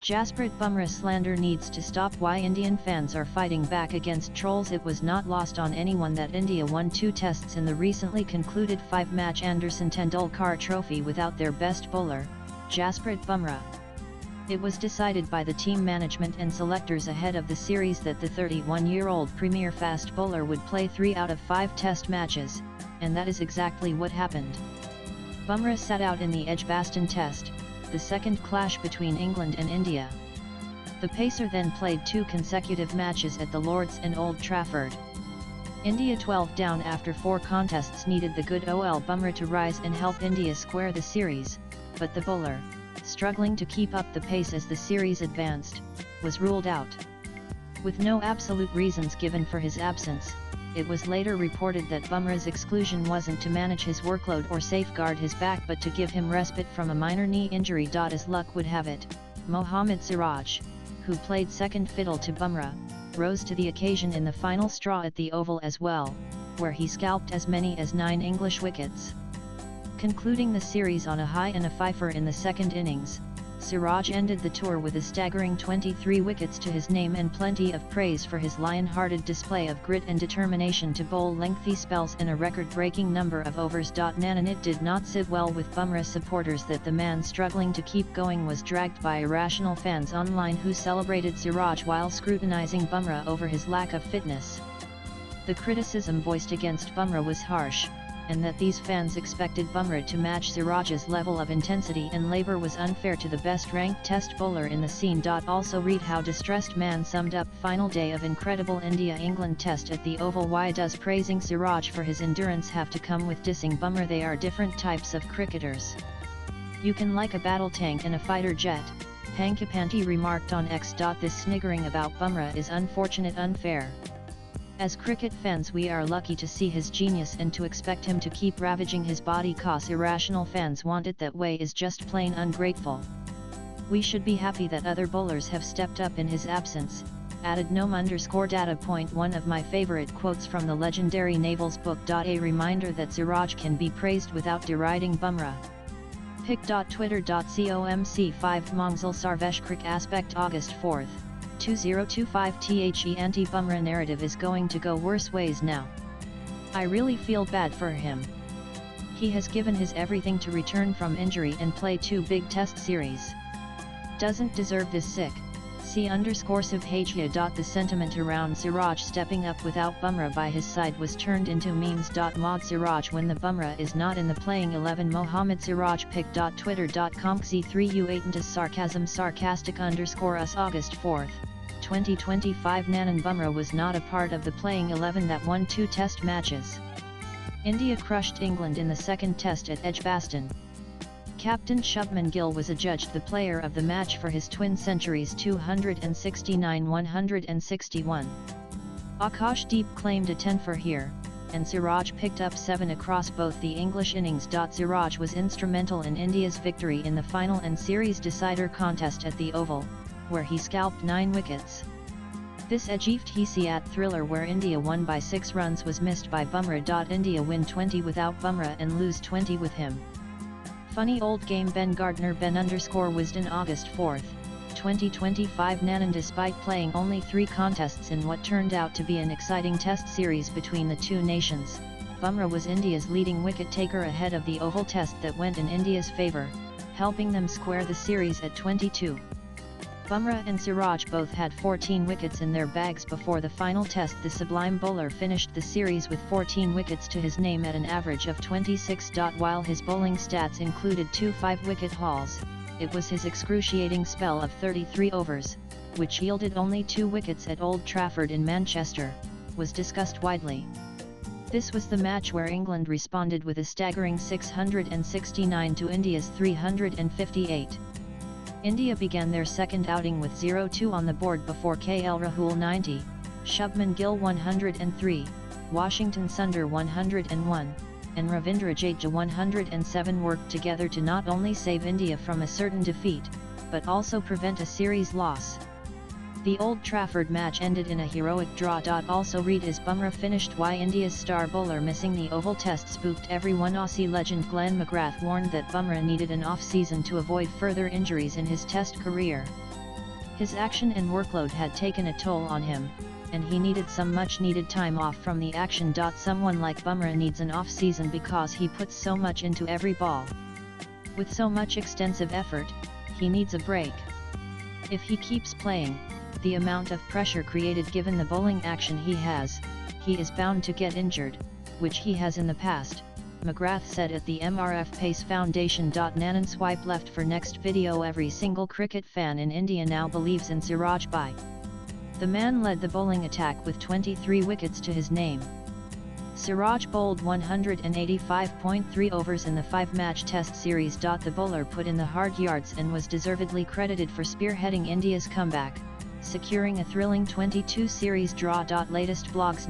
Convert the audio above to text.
Jasprit Bumrah slander needs to stop. Why Indian fans are fighting back against trolls. It was not lost on anyone that India won 2 tests in the recently concluded 5-match Anderson Tendulkar Trophy without their best bowler, Jasprit Bumrah. It was decided by the team management and selectors ahead of the series that the 31-year-old premier fast bowler would play 3 out of 5 test matches, and that is exactly what happened. Bumrah sat out in the Edgbaston Test, the second clash between England and India. The pacer then played 2 consecutive matches at the Lords and Old Trafford. India 12 down after 4 contests needed the good ol Bumrah to rise and help India square the series, but the bowler, struggling to keep up the pace as the series advanced, was ruled out. With no absolute reasons given for his absence, it was later reported that Bumrah's exclusion wasn't to manage his workload or safeguard his back but to give him respite from a minor knee injury. As luck would have it, Mohammad Siraj, who played second fiddle to Bumrah, rose to the occasion in the final straw at the Oval as well, where he scalped as many as 9 English wickets. Concluding the series on a high and a fifer in the second innings, Siraj ended the tour with a staggering 23 wickets to his name and plenty of praise for his lion-hearted display of grit and determination to bowl lengthy spells and a record-breaking number of overs. And it did not sit well with Bumrah supporters that the man struggling to keep going was dragged by irrational fans online who celebrated Siraj while scrutinizing Bumrah over his lack of fitness. The criticism voiced against Bumrah was harsh, and that these fans expected Bumrah to match Siraj's level of intensity and labour was unfair to the best-ranked test bowler in the scene. Also read how distressed man summed up final day of incredible India-England test at the Oval. Why does praising Siraj for his endurance have to come with dissing Bumrah? They are different types of cricketers. You can like a battle tank and a fighter jet, Pankapanti remarked on X. This sniggering about Bumrah is unfortunate, unfair. As cricket fans we are lucky to see his genius, and to expect him to keep ravaging his body cause irrational fans want it that way is just plain ungrateful. We should be happy that other bowlers have stepped up in his absence, added Gnome_data. One of my favorite quotes from the legendary Naval's book. A reminder that Siraj can be praised without deriding Bumrah. Pic.twitter.com/5 Mongsal Sarvesh Crick Aspect August 4, 2025 The anti-Bumrah narrative is going to go worse ways now. I really feel bad for him. He has given his everything to return from injury and play 2 big test series. Doesn't deserve this sick. C_Sivhajia. The sentiment around Siraj stepping up without Bumrah by his side was turned into memes. Mod Siraj when the Bumrah is not in the playing 11. Mohammad Siraj. Pic.twitter.com C3U8 into sarcasm sarcastic_us August 4, 2025 Nanan Bumrah was not a part of the playing 11 that won 2 test matches. India crushed England in the second test at Edgbaston. Captain Shubman Gill was adjudged the player of the match for his twin centuries 269-161. Akash Deep claimed a 10 for here, and Siraj picked up 7 across both the English innings. Siraj was instrumental in India's victory in the final and series decider contest at the Oval, where he scalped 9 wickets. This Ajifte thriller where India won by 6 runs was missed by Bumrah. India win 20 without Bumrah and lose 20 with him. Funny old game. Ben Gardner. Ben_Wisden August 4, 2025 Nanan. Despite playing only 3 contests in what turned out to be an exciting test series between the 2 nations, Bumrah was India's leading wicket taker ahead of the Oval test that went in India's favour, helping them square the series at 22. Bumrah and Siraj both had 14 wickets in their bags before the final test. The sublime bowler finished the series with 14 wickets to his name at an average of 26. While his bowling stats included 2 5-wicket hauls, it was his excruciating spell of 33 overs, which yielded only 2 wickets at Old Trafford in Manchester, was discussed widely. This was the match where England responded with a staggering 669 to India's 358. India began their second outing with 0-2 on the board before KL Rahul 90, Shubman Gill 103, Washington Sundar 101, and Ravindra Jadeja 107 worked together to not only save India from a certain defeat, but also prevent a series loss. The Old Trafford match ended in a heroic draw. Also read as Bumrah finished. Why India's star bowler missing the Oval test spooked everyone. Aussie legend Glenn McGrath warned that Bumrah needed an off-season to avoid further injuries in his test career. His action and workload had taken a toll on him, and he needed some much-needed time off from the action. Someone like Bumrah needs an off-season because he puts so much into every ball. With so much extensive effort, he needs a break. If he keeps playing, the amount of pressure created given the bowling action he is bound to get injured, which he has in the past, McGrath said at the MRF Pace Foundation. Nanan swipe left for next video. Every single cricket fan in India now believes in Siraj Bhai. The man led the bowling attack with 23 wickets to his name. Siraj bowled 185.3 overs in the 5-match test series. The bowler put in the hard yards and was deservedly credited for spearheading India's comeback, securing a thrilling 22 series draw. Latest blogs.